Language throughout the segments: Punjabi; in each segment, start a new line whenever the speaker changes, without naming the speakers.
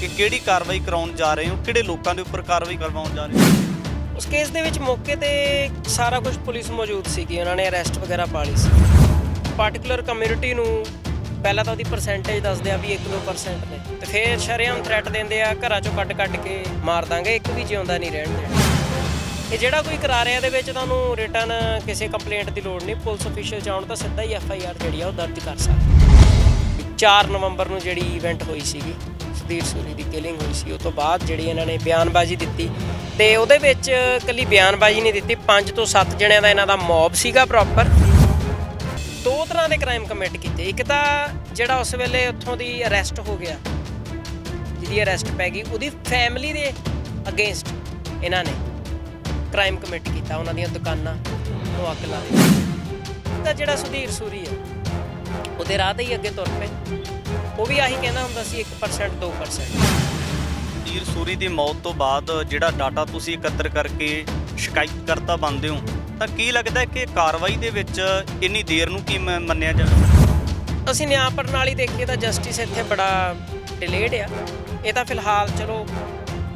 कि किहड़ी कार्रवाई कराउण जा रहे हो, किहड़े लोकां दे उपर कार्रवाई करवाउण जा रहे हो?
उस केस ਦੇ ਵਿੱਚ ਮੌਕੇ ਤੇ ਸਾਰਾ ਕੁਝ ਪੁਲਿਸ ਮੌਜੂਦ ਸੀਗੀ। ਉਹਨਾਂ ਨੇ ਅਰੈਸਟ ਵਗੈਰਾ ਪਾ ਲਈ ਸੀ। ਪਾਰਟਿਕੂਲਰ ਕਮਿਊਨਿਟੀ ਨੂੰ ਪਹਿਲਾਂ ਤਾਂ ਉਹਦੀ ਪਰਸੈਂਟੇਜ ਦੱਸਦੇ ਆ ਵੀ 1-2% ਨੇ, ਤੇ ਫਿਰ ਸ਼ਰੇਆਮ ਥ੍ਰੈਟ ਦਿੰਦੇ ਆ ਘਰਾਂ ਚੋਂ ਕੱਢ ਕੇ ਮਾਰ ਦਾਂਗੇ, ਇੱਕ ਵੀ ਜਿਉਂਦਾ ਨਹੀਂ ਰਹਿਣ ਦੇਣਾ। ਇਹ ਜਿਹੜਾ ਕੋਈ ਕਰਾ ਰਿਹਾ, ਇਹਦੇ ਵਿੱਚ ਤੁਹਾਨੂੰ ਰਿਟਨ ਕਿਸੇ ਕੰਪਲੇਂਟ ਦੀ ਲੋੜ ਨਹੀਂ। ਪੁਲਿਸ ਅਫੀਸ਼ੀਅਲ ਚਾਹੁਣ ਤਾਂ ਸਿੱਧਾ ਹੀ FIR ਜਿਹੜੀ ਆ ਉਹ ਦਰਜ ਕਰ ਸਕਦੇ। 4 ਨਵੰਬਰ ਨੂੰ ਜਿਹੜੀ ਇਵੈਂਟ ਹੋਈ ਸੀਗੀ, ਸੁਧੀਰ ਸੂਰੀ ਦੀ ਕਿਲਿੰਗ ਹੋਈ ਸੀ, ਉਹ ਤੋਂ ਬਾਅਦ ਜਿਹੜੀ ਇਹਨਾਂ ਨੇ ਬਿਆਨਬਾਜ਼ੀ ਦਿੱਤੀ, ਤੇ ਉਹਦੇ ਵਿੱਚ ਇਕੱਲੀ ਬਿਆਨਬਾਜ਼ੀ ਨਹੀਂ ਦਿੱਤੀ, 5 ਤੋਂ 7 ਜਣਿਆਂ ਦਾ ਇਹਨਾਂ ਦਾ ਮੌਬ ਸੀਗਾ ਪ੍ਰੋਪਰ। 2 ਤਰ੍ਹਾਂ ਦੇ ਕ੍ਰਾਈਮ ਕਮਿਟ ਕੀਤੇ। ਇੱਕ ਤਾਂ ਜਿਹੜਾ ਉਸ ਵੇਲੇ ਉੱਥੋਂ ਦੀ ਅਰੈਸਟ ਹੋ ਗਿਆ, ਜਿਹਦੀ ਅਰੈਸਟ ਪੈ ਗਈ, ਉਹਦੀ ਫੈਮਿਲੀ ਦੇ ਅਗੇਂਸਟ ਇਹਨਾਂ ਨੇ ਕ੍ਰਾਈਮ ਕਮਿਟ ਕੀਤਾ। ਉਹਨਾਂ ਦੀਆਂ ਦੁਕਾਨਾਂ ਨੂੰ ਅੱਗ ਲਾ ਦਿੱਤੀ। ਤਾਂ ਜਿਹੜਾ ਸੁਧੀਰ ਸੂਰੀ ਹੈ, ਉਹਦੇ ਰਾਹ 'ਤੇ ਹੀ ਅੱਗੇ ਤੁਰ ਪਏ। ਉਹ ਵੀ ਆਹੀ ਕਹਿੰਦਾ ਹੁੰਦਾ ਸੀ 1% 2%।
ਸੁਧੀਰ ਸੂਰੀ ਦੀ ਮੌਤ ਤੋਂ ਬਾਅਦ ਜਿਹੜਾ ਡਾਟਾ ਤੁਸੀਂ ਇਕੱਤਰ ਕਰਕੇ ਸ਼ਿਕਾਇਤਕਰਤਾ ਬਣਦੇ ਹੋ, ਤਾਂ ਕੀ ਲੱਗਦਾ ਕਿ ਕਾਰਵਾਈ ਦੇ ਵਿੱਚ ਇੰਨੀ ਦੇਰ ਨੂੰ ਕੀ ਮੰਨਿਆ ਜਾਵੇ?
ਅਸੀਂ ਨਿਆਂ ਪ੍ਰਣਾਲੀ ਦੇਖੀਏ ਤਾਂ ਜਸਟਿਸ ਇੱਥੇ ਬੜਾ ਡਿਲੇਡ ਆ। ਇਹ ਤਾਂ ਫਿਲਹਾਲ ਚਲੋ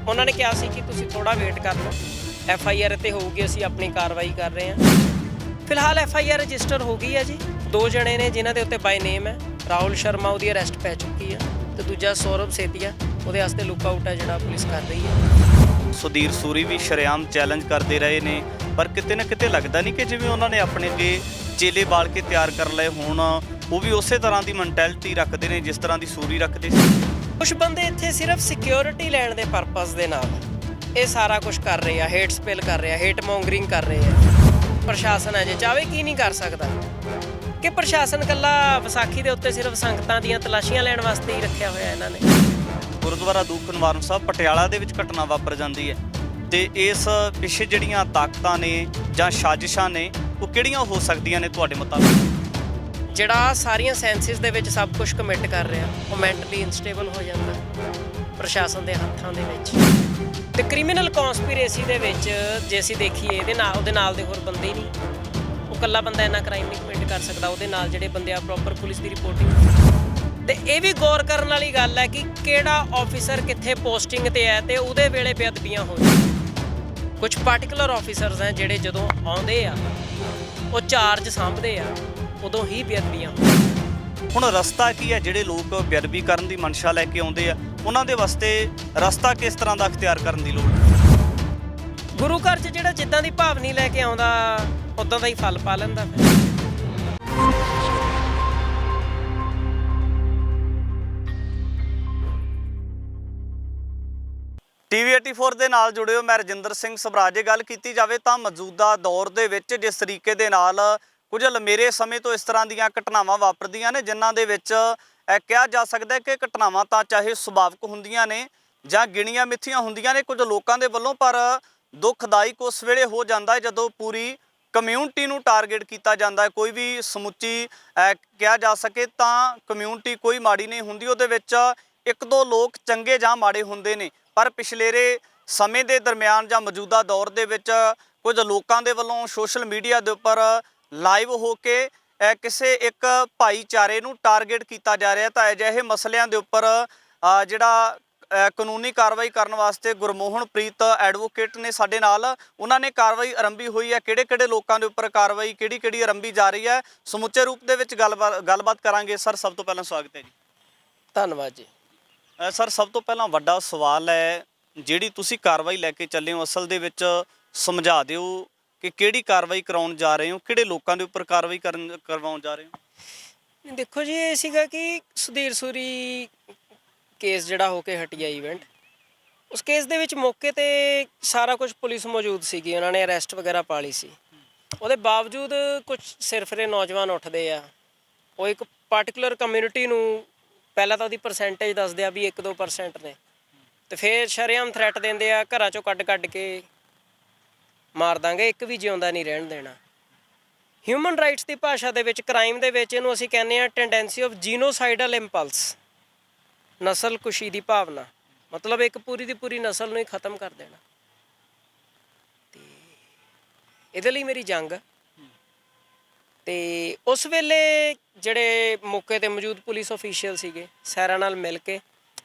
ਉਹਨਾਂ ਨੇ ਕਿਹਾ ਸੀ ਕਿ ਤੁਸੀਂ ਥੋੜ੍ਹਾ ਵੇਟ ਕਰ ਲਓ, FIR ਤੇ ਹੋਊਗੀ, ਅਸੀਂ ਆਪਣੀ ਕਾਰਵਾਈ ਕਰ ਰਹੇ ਹਾਂ। ਫਿਲਹਾਲ FIR ਰਜਿਸਟਰ ਹੋ ਗਈ ਹੈ ਜੀ। 2 ਜਣੇ ਨੇ ਜਿਨ੍ਹਾਂ ਦੇ ਉੱਤੇ ਬਾਈ ਨੇਮ ਹੈ। ਰਾਹੁਲ ਸ਼ਰਮਾ, ਉਹਦੀ ਅਰੈਸਟ ਪੈ ਚੁੱਕੀ ਹੈ, ਤੇ ਦੂਜਾ ਸੌਰਵ ਸੇਤੀਆ, ਉਹਦੇ ਵਾਸਤੇ ਲੁੱਕ ਆਊਟ ਹੈ ਜਿਹੜਾ ਪੁਲਿਸ ਕਰ ਰਹੀ ਹੈ।
ਸੁਧੀਰ ਸੂਰੀ ਵੀ ਸ਼ਰੇਆਮ ਚੈਲੰਜ ਕਰਦੇ ਰਹੇ ਨੇ, ਪਰ ਕਿਤੇ ਨਾ ਕਿਤੇ ਲੱਗਦਾ ਨਹੀਂ ਕਿ ਜਿਵੇਂ ਉਹਨਾਂ ਨੇ ਆਪਣੇ ਅੱਗੇ ਚੇਲੇ ਬਾਲ ਕੇ ਤਿਆਰ ਕਰ ਲਏ ਹੋਣ, ਉਹ ਵੀ ਉਸੇ ਤਰ੍ਹਾਂ ਦੀ ਮੈਂਟੈਲਿਟੀ ਰੱਖਦੇ ਨੇ ਜਿਸ ਤਰ੍ਹਾਂ ਦੀ ਸੂਰੀ ਰੱਖਦੇ ਸੀ।
ਕੁਝ ਬੰਦੇ ਇੱਥੇ ਸਿਰਫ ਸਿਕਿਉਰਿਟੀ ਲੈਣ ਦੇ ਪਰਪਸ ਦੇ ਨਾਲ ਇਹ ਸਾਰਾ ਕੁਝ ਕਰ ਰਹੇ ਆ, ਹੇਟ ਸਪੈਲ ਕਰ ਰਹੇ ਆ, ਹੇਟ ਮੌਂਗਰਿੰਗ ਕਰ ਰਹੇ ਆ। ਪ੍ਰਸ਼ਾਸਨ ਹੈ ਜੇ ਚਾਹਵੇ ਕੀ ਨਹੀਂ ਕਰ ਸਕਦਾ? ਕਿ ਪ੍ਰਸ਼ਾਸਨ ਇਕੱਲਾ ਵਿਸਾਖੀ ਦੇ ਉੱਤੇ ਸਿਰਫ ਸੰਗਤਾਂ ਦੀਆਂ ਤਲਾਸ਼ੀਆਂ ਲੈਣ ਵਾਸਤੇ ਹੀ ਰੱਖਿਆ ਹੋਇਆ ਇਹਨਾਂ ਨੇ?
ਗੁਰਦੁਆਰਾ ਦੂਖ ਨਿਵਾਰਨ ਸਾਹਿਬ ਪਟਿਆਲਾ ਦੇ ਵਿੱਚ ਘਟਨਾ ਵਾਪਰ ਜਾਂਦੀ ਹੈ, ਤੇ ਇਸ ਪਿੱਛੇ ਜਿਹੜੀਆਂ ਤਾਕਤਾਂ ਨੇ ਜਾਂ ਸਾਜ਼ਿਸ਼ਾਂ ਨੇ, ਉਹ ਕਿਹੜੀਆਂ ਹੋ ਸਕਦੀਆਂ ਨੇ ਤੁਹਾਡੇ ਮੁਤਾਬਿਕ?
ਜਿਹੜਾ ਸਾਰੀਆਂ ਸੈਂਸਿਸ ਦੇ ਵਿੱਚ ਸਭ ਕੁਝ ਕਮਿਟ ਕਰ ਰਿਹਾ, ਉਹ ਮੈਂਟਲੀ ਇਨਸਟੇਬਲ ਹੋ ਜਾਂਦਾ ਪ੍ਰਸ਼ਾਸਨ ਦੇ ਹੱਥਾਂ ਦੇ ਵਿੱਚ। ਤੇ ਕ੍ਰਿਮੀਨਲ ਕਨਸਪੀਰੇਸੀ ਦੇ ਵਿੱਚ ਜੇ ਅਸੀਂ ਦੇਖੀਏ, ਉਹਦੇ ਨਾਲ ਦੇ ਹੋਰ ਬੰਦੇ ਹੀ ਨਹੀਂ। ਉਹ ਇਕੱਲਾ ਬੰਦਾ ਇੰਨਾ ਕ੍ਰਾਈਮ ਨਹੀਂ ਕਮਿਟ ਕਰ ਸਕਦਾ, ਉਹਦੇ ਨਾਲ ਜਿਹੜੇ ਬੰਦੇ ਆ ਪ੍ਰੋਪਰ ਪੁਲਿਸ ਦੀ ਰਿਪੋਰਟਿੰਗ। ਤੇ ਇਹ ਵੀ ਗੌਰ ਕਰਨ ਵਾਲੀ ਗੱਲ ਹੈ ਕਿ ਕਿਹੜਾ ਆਫੀਸਰ ਕਿੱਥੇ ਪੋਸਟਿੰਗ ਤੇ ਹੈ, ਤੇ ਉਹਦੇ ਵੇਲੇ ਬੇਅਦਬੀਆਂ ਹੋਈਆਂ। ਕੁਝ ਪਾਰਟਿਕੂਲਰ ਆਫੀਸਰਸ ਹੈ ਜਿਹੜੇ ਜਦੋਂ ਆਉਂਦੇ ਆ, ਉਹ ਚਾਰਜ ਸਾਂਭਦੇ ਆ, ਉਦੋਂ ਹੀ ਬੇਅਦਬੀਆਂ ਹੋਈਆਂ।
ਹੁਣ ਰਸਤਾ ਕੀ ਹੈ? ਜਿਹੜੇ ਲੋਕ ਬੇਅਦਬੀ ਕਰਨ ਦੀ ਮਨਸ਼ਾ ਲੈ ਕੇ ਆਉਂਦੇ ਆ, ਉਹਨਾਂ ਦੇ ਵਾਸਤੇ ਰਸਤਾ ਕਿਸ ਤਰ੍ਹਾਂ ਦਾ ਅਖਤਿਆਰ ਕਰਨ ਦੀ ਲੋੜ?
ਗੁਰੂ ਘਰ 'ਚ ਜਿਹੜਾ ਜਿੱਦਾਂ ਦੀ ਭਾਵਨੀ ਲੈ ਕੇ ਆਉਂਦਾ, ਉਦਾਂ ਦਾ ਹੀ ਫਲ ਪਾ ਲੈਂਦਾ। ਫਿਰ
TV 84 ਦੇ ਨਾਲ ਜੁੜੇ ਹੋ, ਮੈਂ ਰਜਿੰਦਰ ਸਿੰਘ ਸਵਰਾਜ। ਜੇ ਗੱਲ ਕੀਤੀ ਜਾਵੇ ਤਾਂ ਮੌਜੂਦਾ ਦੌਰ ਦੇ ਵਿੱਚ ਜਿਸ ਤਰੀਕੇ ਦੇ ਨਾਲ ਕੁਝ ਲੰਮੇਰੇ ਸਮੇਂ ਤੋਂ ਇਸ ਤਰ੍ਹਾਂ ਦੀਆਂ ਘਟਨਾਵਾਂ ਵਾਪਰਦੀਆਂ ਨੇ, ਜਿਨ੍ਹਾਂ ਦੇ ਵਿੱਚ ਕਿਹਾ ਜਾ ਸਕਦਾ ਹੈ ਕਿ ਘਟਨਾਵਾਂ ਤਾਂ ਚਾਹੇ ਸੁਭਾਵਿਕ ਹੁੰਦੀਆਂ ਨੇ ਜਾਂ ਗਿਣੀਆਂ ਮਿੱਥੀਆਂ ਹੁੰਦੀਆਂ ਨੇ ਕੁਝ ਲੋਕਾਂ ਦੇ ਵੱਲੋਂ, ਪਰ ਦੁਖਦਾਇਕ ਉਸ ਵੇਲੇ ਹੋ ਜਾਂਦਾ ਹੈ ਜਦੋਂ ਪੂਰੀ ਕਮਿਊਨਿਟੀ ਨੂੰ ਟਾਰਗੇਟ ਕੀਤਾ ਜਾਂਦਾ ਹੈ। ਕੋਈ ਵੀ ਸਮੁੱਚੀ ਕਿਹਾ ਜਾ ਸਕੇ ਤਾਂ ਕਮਿਊਨਿਟੀ ਕੋਈ ਮਾੜੀ ਨਹੀਂ ਹੁੰਦੀ, ਉਹਦੇ ਵਿੱਚ 1-2 ਲੋਕ ਚੰਗੇ ਜਾਂ ਮਾੜੇ ਹੁੰਦੇ ਨੇ। ਪਰ ਪਿਛਲੇਰੇ ਸਮੇਂ ਦੇ ਦਰਮਿਆਨ ਜਾਂ ਮੌਜੂਦਾ ਦੌਰ ਦੇ ਵਿੱਚ ਕੁਝ ਲੋਕਾਂ ਦੇ ਵੱਲੋਂ ਸੋਸ਼ਲ ਮੀਡੀਆ ਦੇ ਉੱਪਰ ਲਾਈਵ ਹੋ ਕੇ ਕਿਸੇ ਇੱਕ ਭਾਈਚਾਰੇ ਨੂੰ ਟਾਰਗੇਟ ਕੀਤਾ ਜਾ ਰਿਹਾ। ਤਾਂ ਅਜਿਹੇ ਮਸਲਿਆਂ ਦੇ ਉੱਪਰ ਜਿਹੜਾ ਕਾਨੂੰਨੀ ਕਾਰਵਾਈ ਕਰਨ ਵਾਸਤੇ ਗੁਰਮੋਹਨ ਪ੍ਰੀਤ ਐਡਵੋਕੇਟ ਨੇ ਸਾਡੇ ਨਾਲ, ਉਹਨਾਂ ਨੇ ਕਾਰਵਾਈ ਆਰੰਭੀ ਹੋਈ ਹੈ। ਕਿਹੜੇ ਲੋਕਾਂ ਦੇ ਉੱਪਰ ਕਾਰਵਾਈ ਕਿਹੜੀ ਆਰੰਭੀ ਜਾ ਰਹੀ ਹੈ, ਸਮੁੱਚੇ ਰੂਪ ਦੇ ਵਿੱਚ ਗੱਲਬਾਤ ਕਰਾਂਗੇ। ਸਰ, ਸਭ ਤੋਂ ਪਹਿਲਾਂ ਸਵਾਗਤ ਹੈ ਜੀ।
ਧੰਨਵਾਦ ਜੀ।
ਸਰ, ਸਭ ਤੋਂ ਪਹਿਲਾਂ ਵੱਡਾ ਸਵਾਲ ਹੈ, ਜਿਹੜੀ ਤੁਸੀਂ ਕਾਰਵਾਈ ਲੈ ਕੇ ਚੱਲੇ ਹੋ, ਅਸਲ ਦੇ ਵਿੱਚ ਸਮਝਾ ਦਿਓ ਕਿ ਕਿਹੜੀ ਕਾਰਵਾਈ ਕਰਾਉਣ ਜਾ ਰਹੇ ਹੋ, ਕਿਹੜੇ ਲੋਕਾਂ ਦੇ ਉੱਪਰ ਕਾਰਵਾਈ ਕਰਵਾਉਣ ਜਾ ਰਹੇ ਹੋ?
ਦੇਖੋ ਜੀ, ਇਹ ਸੀਗਾ ਕਿ ਸੁਧੀਰ ਸੂਰੀ ਕੇਸ ਜਿਹੜਾ ਹੋ ਕੇ ਹਟਿਆ ਇਵੈਂਟ, ਉਸ ਕੇਸ ਦੇ ਵਿੱਚ ਮੌਕੇ ਤੇ ਸਾਰਾ ਕੁਝ ਪੁਲਿਸ ਮੌਜੂਦ ਸੀਗੀ। ਉਹਨਾਂ ਨੇ ਅਰੈਸਟ ਵਗੈਰਾ ਪਾ ਲਈ ਸੀ। ਉਹਦੇ ਬਾਵਜੂਦ ਕੁਝ ਸਿਰਫਰੇ ਨੌਜਵਾਨ ਉੱਠਦੇ ਆ, ਉਹ ਇੱਕ ਪਾਰਟਿਕੂਲਰ ਕਮਿਊਨਿਟੀ ਨੂੰ ਪਹਿਲਾਂ ਤਾਂ ਉਹਦੀ ਪਰਸੈਂਟੇਜ ਦੱਸਦੇ ਆ ਵੀ 1-2% ਨੇ, ਤੇ ਫਿਰ ਸ਼ਰੇਆਮ ਥ੍ਰੈਟ ਦਿੰਦੇ ਆ ਘਰਾਂ ਚੋਂ ਕੱਢ ਕੇ ਮਾਰ ਦਾਂਗੇ, ਇੱਕ ਵੀ ਜਿਉਂਦਾ ਨਹੀਂ ਰਹਿਣ ਦੇਣਾ। ਹਿਊਮਨ ਰਾਈਟਸ ਦੀ ਭਾਸ਼ਾ ਦੇ ਵਿੱਚ ਕ੍ਰਾਈਮ ਦੇ ਵਿੱਚ ਇਹਨੂੰ ਅਸੀਂ ਕਹਿੰਦੇ ਹਾਂ ਟੈਂਡੈਂਸੀ ਆਫ ਜੀਨੋਸਾਈਡਲ ਇੰਪਲਸ, ਨਸਲਕੁਸ਼ੀ ਦੀ ਭਾਵਨਾ। ਮਤਲਬ ਇੱਕ ਪੂਰੀ ਦੀ ਪੂਰੀ ਨਸਲ ਨੂੰ ਹੀ ਖਤਮ ਕਰ ਦੇਣਾ। ਤੇ ਇਹਦੇ ਲਈ ਮੇਰੀ ਜੰਗ। ਤੇ ਉਸ ਵੇਲੇ ਜਿਹੜੇ ਮੌਕੇ ਤੇ ਮੌਜੂਦ ਪੁਲਿਸ ਅਫੀਸ਼ੀਅਲ ਸੀਗੇ, ਸਾਰਿਆਂ ਨਾਲ ਮਿਲ ਕੇ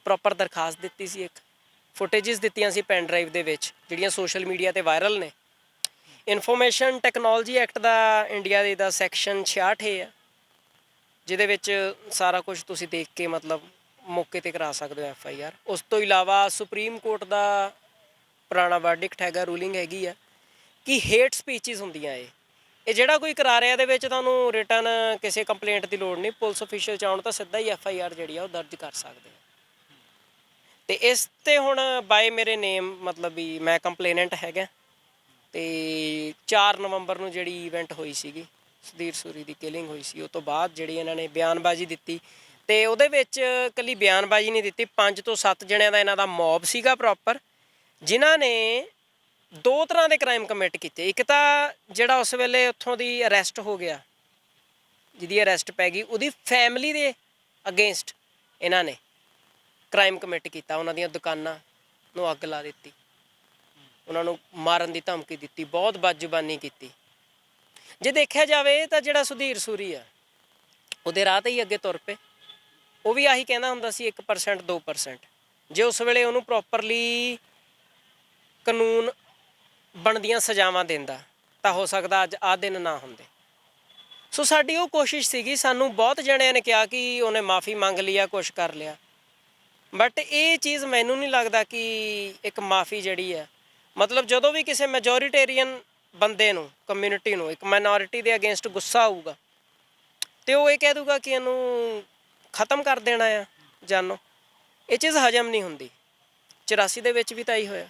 ਪ੍ਰੋਪਰ ਦਰਖਾਸਤ ਦਿੱਤੀ ਸੀ, ਇੱਕ ਫੁਟੇਜਸ ਦਿੱਤੀਆਂ ਸੀ ਪੈਨ ਡਰਾਈਵ ਦੇ ਵਿੱਚ ਜਿਹੜੀਆਂ ਸੋਸ਼ਲ ਮੀਡੀਆ ਤੇ ਵਾਇਰਲ ਨੇ। ਇਨਫੋਰਮੇਸ਼ਨ ਟੈਕਨੋਲੋਜੀ ਐਕਟ ਦਾ ਇੰਡੀਆ ਦੇ ਦਾ ਸੈਕਸ਼ਨ 66 ਹੈ, ਜਿਹਦੇ ਵਿੱਚ ਸਾਰਾ ਕੁਝ ਤੁਸੀਂ ਦੇਖ ਕੇ ਮਤਲਬ ਮੌਕੇ ਤੇ ਕਰਾ ਸਕਦੇ ਹੋ FIR। ਉਸ ਤੋਂ ਇਲਾਵਾ ਸੁਪਰੀਮ ਕੋਰਟ ਦਾ ਪੁਰਾਣਾ ਵਰਡਿਕਟ ਹੈਗਾ, ਰੂਲਿੰਗ ਹੈਗੀ ਆ ਕਿ ਹੇਟ ਸਪੀਚਿਸ ਹੁੰਦੀਆਂ ਇਹ ਜਿਹੜਾ ਕੋਈ ਕਰਾ ਰਿਹਾ ਇਹਦੇ ਵਿੱਚ ਤੁਹਾਨੂੰ ਰਿਟਨ ਕਿਸੇ ਕੰਪਲੇਂਟ ਦੀ ਲੋੜ ਨਹੀਂ, ਪੁਲਿਸ ਅਫੀਸ਼ੀਅਲ ਚਾਹੁਣ ਤਾਂ ਸਿੱਧਾ ਹੀ FIR ਜਿਹੜੀ ਆ ਉਹ ਦਰਜ ਕਰ ਸਕਦੇ ਆ। ਤੇ ਇਸ ਤੇ ਹੁਣ ਬਾਏ ਮੇਰੇ ਨੇਮ ਮਤਲਬ ਵੀ ਮੈਂ ਕੰਪਲੇਨੈਂਟ ਹੈਗਾ। ਤੇ 4 ਨਵੰਬਰ ਨੂੰ ਜਿਹੜੀ ਇਵੈਂਟ ਹੋਈ ਸੀਗੀ, ਸੁਧੀਰ ਸੂਰੀ ਦੀ ਕਿਲਿੰਗ ਹੋਈ ਸੀ, ਉਹ ਤੋਂ ਬਾਅਦ ਜਿਹੜੀ ਇਹਨਾਂ ਨੇ ਬਿਆਨਬਾਜ਼ੀ ਦਿੱਤੀ ਤੇ ਉਹਦੇ ਵਿੱਚ ਇਕੱਲੀ ਬਿਆਨਬਾਜ਼ੀ ਨਹੀਂ ਦਿੱਤੀ, 5 ਤੋਂ 7 ਜਣਿਆਂ ਦਾ ਇਹਨਾਂ ਦਾ ਮੌਬ ਸੀਗਾ ਪ੍ਰੋਪਰ, ਜਿਨ੍ਹਾਂ ਨੇ 2 ਤਰ੍ਹਾਂ ਦੇ ਕ੍ਰਾਈਮ ਕਮਿਟ ਕੀਤੇ। ਇੱਕ ਤਾਂ ਜਿਹੜਾ ਉਸ ਵੇਲੇ ਉੱਥੋਂ ਦੀ ਅਰੈਸਟ ਹੋ ਗਿਆ, ਜਿਹਦੀ ਅਰੈਸਟ ਪੈ ਗਈ, ਉਹਦੀ ਫੈਮਿਲੀ ਦੇ ਅਗੇਂਸਟ ਇਹਨਾਂ ਨੇ ਕ੍ਰਾਈਮ ਕਮਿਟ ਕੀਤਾ। ਉਹਨਾਂ ਦੀਆਂ ਦੁਕਾਨਾਂ ਨੂੰ ਅੱਗ ਲਾ ਦਿੱਤੀ, ਉਹਨਾਂ ਨੂੰ ਮਾਰਨ ਦੀ ਧਮਕੀ ਦਿੱਤੀ, ਬਹੁਤ ਬਦਜ਼ੁਬਾਨੀ ਕੀਤੀ। ਜੇ ਦੇਖਿਆ ਜਾਵੇ ਤਾਂ ਜਿਹੜਾ ਸੁਧੀਰ ਸੂਰੀ ਆ ਉਹਦੇ ਰਾਹ 'ਤੇ ਹੀ ਅੱਗੇ ਤੁਰ ਪਏ। ਉਹ ਵੀ ਆਹੀ ਕਹਿੰਦਾ ਹੁੰਦਾ ਸੀ 1% 2%। ਜੇ ਉਸ ਵੇਲੇ ਉਹਨੂੰ ਪ੍ਰੋਪਰਲੀ ਕਾਨੂੰਨ ਬਣਦੀਆਂ ਸਜ਼ਾਵਾਂ ਦਿੰਦਾ ਤਾਂ ਹੋ ਸਕਦਾ ਅੱਜ ਆਹ ਦਿਨ ਨਾ ਹੁੰਦੇ। ਸੋ ਸਾਡੀ ਉਹ ਕੋਸ਼ਿਸ਼ ਸੀਗੀ, ਸਾਨੂੰ ਬਹੁਤ ਜਣਿਆਂ ਨੇ ਕਿਹਾ ਕਿ ਉਹਨੇ ਮਾफ़ੀ ਮੰਗ ਲਈ ਆ, ਕੁਛ ਕਰ ਲਿਆ, ਬਟ ਇਹ ਚੀਜ਼ ਮੈਨੂੰ ਨਹੀਂ ਲੱਗਦਾ ਕਿ ਇੱਕ ਮਾफ़ੀ ਜਿਹੜੀ ਹੈ, ਮਤਲਬ ਜਦੋਂ ਵੀ ਕਿਸੇ ਮੈਜੋਰੀਟੇਰੀਅਨ ਬੰਦੇ ਨੂੰ, ਕਮਿਊਨਿਟੀ ਨੂੰ, ਇੱਕ ਮਾਈਨੋਰਿਟੀ ਦੇ ਅਗੇਂਸਟ ਗੁੱਸਾ ਆਊਗਾ ਤੇ ਉਹ ਇਹ ਕਹਿ ਦੂਗਾ ਕਿ ਇਹਨੂੰ ਖ਼ਤਮ ਕਰ ਦੇਣਾ ਆ ਜਾਨੋ, ਇਹ ਚੀਜ਼ ਹਜਮ ਨਹੀਂ ਹੁੰਦੀ। 84 ਦੇ ਵਿੱਚ ਵੀ ਤਾਂ ਹੀ ਹੋਇਆ।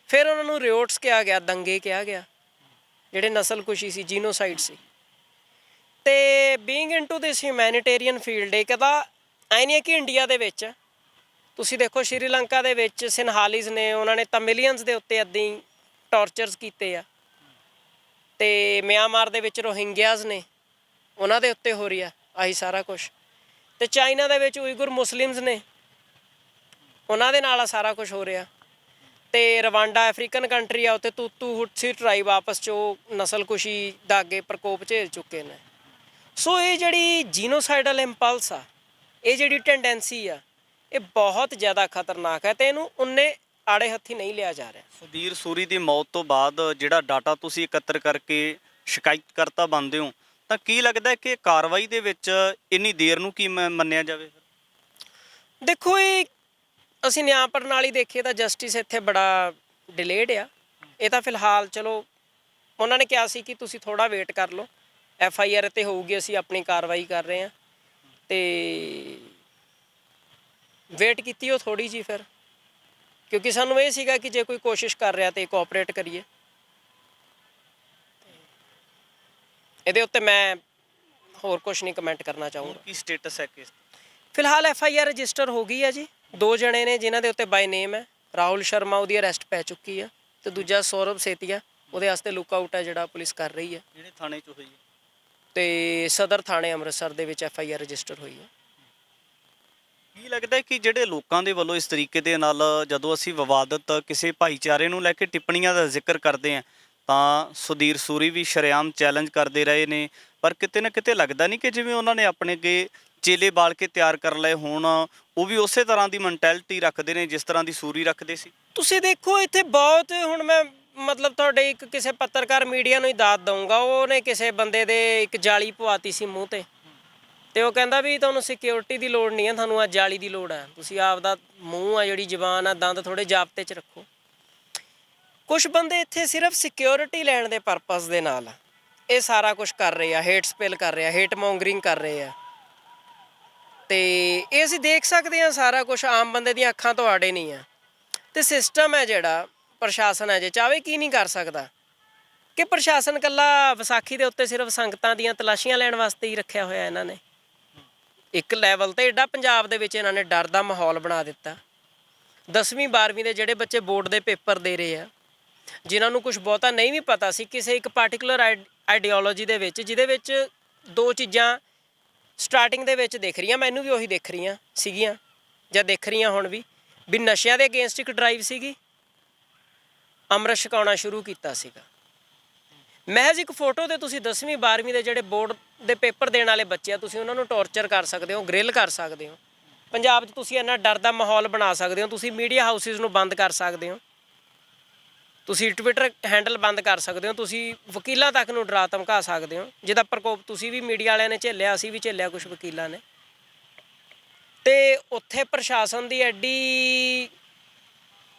ਫਿਰ ਉਹਨਾਂ ਨੂੰ ਰਿਓਟਸ ਕਿਹਾ ਗਿਆ, ਦੰਗੇ ਕਿਹਾ ਗਿਆ, ਜਿਹੜੇ ਨਸਲਕੁਸ਼ੀ ਸੀ, ਜੀਨੋਸਾਈਡ ਸੀ। ਤੇ ਬੀਇੰਗ ਇਨਟੂ ਦਿਸ ਹਿਊਮੈਨਿਟੇਰੀਅਨ ਫੀਲਡ, ਇਹ ਕਹਿੰਦਾ ਐ ਨਹੀਂ ਹੈ ਕਿ ਇੰਡੀਆ ਦੇ ਵਿੱਚ ਤੁਸੀਂ ਦੇਖੋ ਸ਼੍ਰੀਲੰਕਾ ਦੇ ਵਿੱਚ ਸਿੰਹਾਲੀਜ਼ ਨੇ, ਉਹਨਾਂ ਨੇ ਤਮਿਲੀਅਨਸ ਦੇ ਉੱਤੇ ਇੱਦਾਂ ਹੀ ਟੌਰਚਰਸ ਕੀਤੇ ਆ। ਤੇ ਮਿਆਂਮਾਰ ਦੇ ਵਿੱਚ ਰੋਹਿੰਗਿਆਜ਼ ਨੇ, ਉਹਨਾਂ ਦੇ ਉੱਤੇ ਹੋ ਰਹੀ ਆ ਆਹੀ ਸਾਰਾ ਕੁਛ। ਤੇ ਚਾਈਨਾ ਦੇ ਵਿੱਚ ਉਈਗੁਰ ਮੁਸਲਿਮਸ ਨੇ, ਉਹਨਾਂ ਦੇ ਨਾਲ ਆ ਸਾਰਾ ਕੁਛ ਹੋ ਰਿਹਾ। ਤੇ ਰਵਾਂਡਾ ਅਫਰੀਕਨ ਕੰਟਰੀ ਆ, ਉੱਥੇ ਤੂਤੂ ਹੁਟਸੀ ਟਰਾਈਬ ਆਪਸ 'ਚ ਉਹ ਨਸਲਕੁਸ਼ੀ ਦਾ ਅੱਗੇ ਪ੍ਰਕੋਪ ਝੇਲ ਚੁੱਕੇ ਨੇ। ਸੋ ਇਹ ਜਿਹੜੀ ਜੀਨੋਸਾਈਡਲ ਇੰਪਲਸ ਆ, ਇਹ ਜਿਹੜੀ ਟੈਂਡੈਂਸੀ ਆ, ਇਹ ਬਹੁਤ ਜ਼ਿਆਦਾ ਖਤਰਨਾਕ ਹੈ ਤੇ ਇਹਨੂੰ ਉਨੇ ਆੜੇ ਹੱਥੀ ਨਹੀਂ ਲਿਆ ਜਾ ਰਿਹਾ।
ਸੁਧੀਰ ਸੂਰੀ ਦੀ ਮੌਤ ਤੋਂ ਬਾਅਦ ਜਿਹੜਾ ਡਾਟਾ ਤੁਸੀਂ ਇਕੱਤਰ ਕਰਕੇ ਸ਼ਿਕਾਇਤਕਰਤਾ ਬਣਦੇ ਹੋ, ਤਾਂ ਕੀ ਲੱਗਦਾ ਕਿ ਕਾਰਵਾਈ ਦੇ ਵਿੱਚ ਇੰਨੀ ਦੇਰ ਨੂੰ ਕੀ ਮੰਨਿਆ ਜਾਵੇ?
ਦੇਖੋ, ਇਹ ਅਸੀਂ ਨਿਆਂ ਪ੍ਰਣਾਲੀ ਦੇਖੀਏ ਤਾਂ ਜਸਟਿਸ ਇੱਥੇ ਬੜਾ ਡਿਲੇਡ ਆ। ਇਹ ਤਾਂ ਫਿਲਹਾਲ ਚਲੋ ਉਹਨਾਂ ਨੇ ਕਿਹਾ ਸੀ ਕਿ ਤੁਸੀਂ ਥੋੜ੍ਹਾ ਵੇਟ ਕਰ ਲਓ, FIR 'ਤੇ ਹੋਊਗੀ, ਅਸੀਂ ਆਪਣੀ ਕਾਰਵਾਈ ਕਰ ਰਹੇ ਹਾਂ। ਤੇ ਵੇਟ ਕੀਤੀ ਉਹ ਥੋੜ੍ਹੀ ਜਿਹੀ ਫਿਰ, ਕਿਉਂਕਿ ਸਾਨੂੰ ਇਹ ਸੀਗਾ ਕਿ ਜੇ ਕੋਈ ਕੋਸ਼ਿਸ਼ ਕਰ ਰਿਹਾ ਤਾਂ ਕੋਆਪਰੇਟ ਕਰੀਏ। ਇਹਦੇ ਉੱਤੇ ਮੈਂ ਹੋਰ ਕੁਝ ਨਹੀਂ ਕਮੈਂਟ ਕਰਨਾ ਚਾਹੂੰਗਾ।
ਕੀ ਸਟੇਟਸ ਹੈ ਕੇਸ?
ਫਿਲਹਾਲ FIR ਰਜਿਸਟਰ ਹੋ ਗਈ ਹੈ ਜੀ। 2 ਜਣੇ ਨੇ ਜਿਨ੍ਹਾਂ ਦੇ ਉੱਤੇ ਬਾਈ ਨੇਮ ਹੈ। ਰਾਹੁਲ ਸ਼ਰਮਾ, ਉਹਦੀ ਅਰੈਸਟ ਪੈ ਚੁੱਕੀ ਆ, ਤੇ ਦੂਜਾ ਸੌਰਵ ਸੇਤੀਆ, ਉਹਦੇ ਵਾਸਤੇ ਲੁੱਕ ਆਊਟ ਹੈ ਜਿਹੜਾ ਪੁਲਿਸ ਕਰ ਰਹੀ ਹੈ।
ਜਿਹੜੇ ਥਾਣੇ 'ਚ ਹੋਈ ਹੈ?
ਤੇ ਸਦਰ ਥਾਣੇ ਅੰਮ੍ਰਿਤਸਰ ਦੇ ਵਿੱਚ FIR ਰਜਿਸਟਰ ਹੋਈ ਹੈ।
ਕੀ ਲੱਗਦਾ ਕਿ ਜਿਹੜੇ ਲੋਕਾਂ ਦੇ ਵੱਲੋਂ ਇਸ ਤਰੀਕੇ ਦੇ ਨਾਲ ਜਦੋਂ ਅਸੀਂ ਵਿਵਾਦਤ ਕਿਸੇ ਭਾਈਚਾਰੇ ਨੂੰ ਲੈ ਕੇ ਟਿੱਪਣੀਆਂ ਦਾ ਜ਼ਿਕਰ ਕਰਦੇ ਹਾਂ, ਤਾਂ ਸੁਧੀਰ ਸੂਰੀ ਵੀ ਸ਼ਰੇਆਮ ਚੈਲੰਜ ਕਰਦੇ ਰਹੇ ਨੇ, ਪਰ ਕਿਤੇ ਨਾ ਕਿਤੇ ਲੱਗਦਾ ਨਹੀਂ ਕਿ ਜਿਵੇਂ ਉਹਨਾਂ ਨੇ ਆਪਣੇ ਅੱਗੇ ਚੇਲੇ ਬਾਲ ਕੇ ਤਿਆਰ ਕਰ ਲਏ ਹੋਣ, ਉਹ ਵੀ ਉਸੇ ਤਰ੍ਹਾਂ ਦੀ ਮੈਂਟੈਲਿਟੀ ਰੱਖਦੇ ਨੇ ਜਿਸ ਤਰ੍ਹਾਂ ਦੀ ਸੂਰੀ ਰੱਖਦੇ ਸੀ?
ਤੁਸੀਂ ਦੇਖੋ ਇੱਥੇ ਬਹੁਤ, ਹੁਣ ਮੈਂ ਮਤਲਬ ਤੁਹਾਡੇ ਇੱਕ ਕਿਸੇ ਪੱਤਰਕਾਰ ਮੀਡੀਆ ਨੂੰ ਹੀ ਦਾਤ ਦਊਂਗਾ, ਉਹਨੇ ਕਿਸੇ ਬੰਦੇ ਦੇ ਇੱਕ ਜਾਲੀ ਪਵਾਤੀ ਸੀ ਮੂੰਹ ਤੇ ਉਹ ਕਹਿੰਦਾ ਵੀ ਤੁਹਾਨੂੰ ਸਿਕਿਉਰਿਟੀ ਦੀ ਲੋੜ ਨਹੀਂ ਹੈ, ਤੁਹਾਨੂੰ ਆ ਜਾਲੀ ਦੀ ਲੋੜ ਹੈ, ਤੁਸੀਂ ਆਪਦਾ ਮੂੰਹ ਆ, ਜਿਹੜੀ ਜ਼ਬਾਨ ਆ, ਦੰਦ ਥੋੜ੍ਹੇ ਜਾਬਤੇ 'ਚ ਰੱਖੋ। ਕੁਛ ਬੰਦੇ ਇੱਥੇ ਸਿਰਫ ਸਿਕਿਉਰਿਟੀ ਲੈਣ ਦੇ ਪਰਪਸ ਦੇ ਨਾਲ ਇਹ ਸਾਰਾ ਕੁਛ ਕਰ ਰਹੇ ਆ, ਹੇਟ ਸਪਿਲ ਕਰ ਰਹੇ ਆ, ਹੇਟ ਮੌਂਗਰਿੰਗ ਕਰ ਰਹੇ ਆ। ਤੇ ਇਹ ਅਸੀਂ ਦੇਖ ਸਕਦੇ ਹਾਂ, ਸਾਰਾ ਕੁਛ ਆਮ ਬੰਦੇ ਦੀਆਂ ਅੱਖਾਂ ਤੋਂ ਆੜੇ ਨਹੀਂ ਆ। ਤੇ ਸਿਸਟਮ ਹੈ ਜਿਹੜਾ ਪ੍ਰਸ਼ਾਸਨ ਹੈ, ਜੇ ਚਾਹਵੇ ਕੀ ਨਹੀਂ ਕਰ ਸਕਦਾ? ਕਿ ਪ੍ਰਸ਼ਾਸਨ ਇਕੱਲਾ ਵਿਸਾਖੀ ਦੇ ਉੱਤੇ ਸਿਰਫ ਸੰਗਤਾਂ ਦੀਆਂ ਤਲਾਸ਼ੀਆਂ ਲੈਣ ਵਾਸਤੇ ਹੀ ਰੱਖਿਆ ਹੋਇਆ ਇਹਨਾਂ ਨੇ? ਇੱਕ ਲੈਵਲ 'ਤੇ ਐਡਾ ਪੰਜਾਬ ਦੇ ਵਿੱਚ ਇਹਨਾਂ ਨੇ ਡਰ ਦਾ ਮਾਹੌਲ ਬਣਾ ਦਿੱਤਾ। 10ਵੀਂ 12ਵੀਂ ਦੇ ਜਿਹੜੇ ਬੱਚੇ ਬੋਰਡ ਦੇ ਪੇਪਰ ਦੇ ਰਹੇ ਆ, ਜਿਨ੍ਹਾਂ ਨੂੰ ਕੁਛ ਬਹੁਤਾ ਨਹੀਂ ਵੀ ਪਤਾ ਸੀ ਕਿਸੇ ਇੱਕ ਪਾਰਟੀਕੂਲਰ ਆਈਡੀਓਲੋਜੀ ਦੇ ਵਿੱਚ, ਜਿਹਦੇ ਵਿੱਚ 2 ਚੀਜ਼ਾਂ ਸਟਾਰਟਿੰਗ ਦੇ ਵਿੱਚ ਦਿਖ ਰਹੀਆਂ, ਮੈਨੂੰ ਵੀ ਉਹੀ ਦਿਖ ਰਹੀਆਂ ਸੀਗੀਆਂ ਜਾਂ ਦਿਖ ਰਹੀਆਂ ਹੁਣ ਵੀ ਨਸ਼ਿਆਂ ਦੇ ਅਗੇਂਸਟ ਇੱਕ ਡਰਾਈਵ ਸੀਗੀ, ਅੰਮ੍ਰਿਤ ਛਕਾਉਣਾ ਸ਼ੁਰੂ ਕੀਤਾ ਸੀਗਾ। ਮਹਿਜ਼ ਇੱਕ ਫੋਟੋ 'ਤੇ ਤੁਸੀਂ 10ਵੀਂ 12ਵੀਂ ਦੇ ਜਿਹੜੇ ਬੋਰਡ ਦੇ ਪੇਪਰ ਦੇਣ ਵਾਲੇ ਬੱਚੇ ਆ, ਤੁਸੀਂ ਉਹਨਾਂ ਨੂੰ ਟੌਰਚਰ ਕਰ ਸਕਦੇ ਹੋ, ਗ੍ਰਿਲ ਕਰ ਸਕਦੇ ਹੋ, ਪੰਜਾਬ 'ਚ ਤੁਸੀਂ ਇੰਨਾ ਡਰ ਦਾ ਮਾਹੌਲ ਬਣਾ ਸਕਦੇ ਹੋ, ਤੁਸੀਂ ਮੀਡੀਆ ਹਾਊਸਿਸ ਨੂੰ ਬੰਦ ਕਰ ਸਕਦੇ ਹੋ, ਤੁਸੀਂ ਟਵਿੱਟਰ ਹੈਂਡਲ ਬੰਦ ਕਰ ਸਕਦੇ ਹੋ, ਤੁਸੀਂ ਵਕੀਲਾਂ ਤੱਕ ਨੂੰ ਡਰਾ ਧਮਕਾ ਸਕਦੇ ਹੋ, ਜਿਹਦਾ ਪ੍ਰਕੋਪ ਤੁਸੀਂ ਵੀ ਮੀਡੀਆ ਵਾਲਿਆਂ ਨੇ ਝੇਲਿਆ, ਅਸੀਂ ਵੀ ਝੇਲਿਆ, ਕੁਝ ਵਕੀਲਾਂ ਨੇ। ਤੇ ਉੱਥੇ ਪ੍ਰਸ਼ਾਸਨ ਦੀ ਐਡੀ